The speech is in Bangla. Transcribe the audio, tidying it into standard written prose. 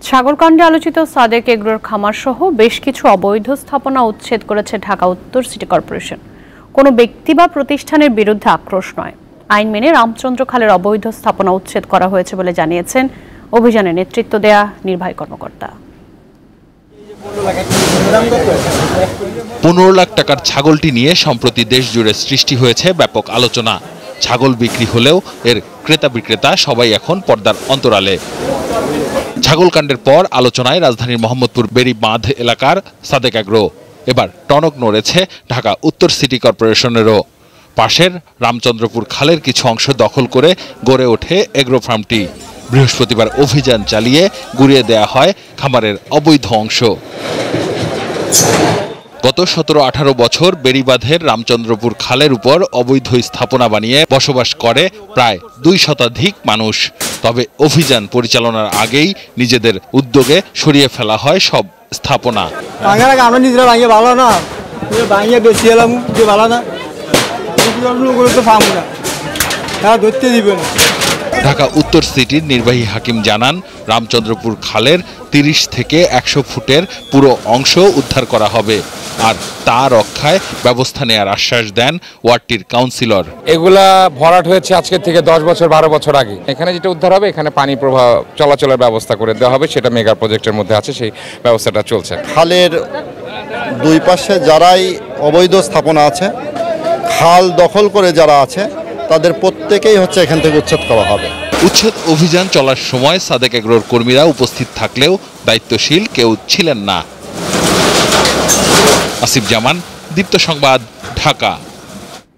সাগরকাণ্ডে আলোচিত সাদেক এগ্রোর খামার সহ বেশ কিছু অবৈধ স্থাপনা উচ্ছেদ করেছে ঢাকা উত্তর সিটি কর্পোরেশন। কোনো ব্যক্তি বা প্রতিষ্ঠানের বিরুদ্ধে আক্রোশ নয়, আইন মেনে রামচন্দ্র খালের অবৈধ স্থাপনা উচ্ছেদ করা হয়েছে বলে জানিয়েছেন অভিযানে নেতৃত্ব দেয়া নির্বাহী কর্মকর্তা। 15 লাখ টাকার ছাগলটি নিয়ে সম্প্রতি দেশ জুড়ে সৃষ্টি হয়েছে ব্যাপক আলোচনা। ছাগল বিক্রি হলেও এর ক্রেতা বিক্রেতা সবাই এখন পর্দার অন্তরালে। ছাগলকাণ্ডের পর আলোচনায় রাজধানীর মোহাম্মদপুর বেড়ি বাঁধ এলাকার সাদেক এগ্রো। এবার টনক নড়েছে ঢাকা উত্তর সিটি কর্পোরেশনেরও। পাশের রামচন্দ্রপুর খালের কিছু অংশ দখল করে গড়ে ওঠে এগ্রো ফার্মটি। বৃহস্পতিবার অভিযান চালিয়ে গুড়িয়ে দেয়া হয় খামারের অবৈধ অংশ। গত 17-18 বছর বেড়িবাঁধের রামচন্দ্রপুর খালের উপর অবৈধ স্থাপনা বানিয়ে বসবাস করে প্রায় 2 শতাধিক মানুষ। তবে অভিযান পরিচালনার আগেই নিজেদের উদ্যোগে সরিয়ে ফেলা হয় সব স্থাপনা। আমরা নিজেরা ভাঙিয়ে ভালো না, ভাঙিয়ে বেশি এলাম যে ভালো না, তো ফার্ম না, তারা ধরতে দিবে না। ঢাকা উত্তর সিটির নির্বাহী হাকিম জানান, রামচন্দ্রপুর খালের 30 থেকে 100 ফুটের পুরো অংশ উদ্ধার করা হবে, আর তা রক্ষায় ব্যবস্থা নেওয়ার আশ্বাস দেন ওয়ার্ডটির কাউন্সিলর। এগুলা ভরাট হয়েছে আজকে থেকে 10 বছর 12 বছর আগে। এখানে যেটা উদ্ধার হবে, এখানে পানি প্রবাহ চলাচলের ব্যবস্থা করে দেওয়া হবে, সেটা মেগা প্রজেক্টের মধ্যে আছে, সেই ব্যবস্থাটা চলছে। খালের দুই পাশে যারাই অবৈধ স্থাপনা আছে, খাল দখল করে যারা আছে, তাদের প্রত্যেকেই এখান থেকে উচ্ছেদ করা হবে। উচ্ছেদ অভিযান চলার সময় সাদেক এগ্রোর কর্মীরা উপস্থিত থাকলেও দায়িত্বশীল কেউ ছিলেন না। আসিফ জামান, দীপ্ত সংবাদ, ঢাকা।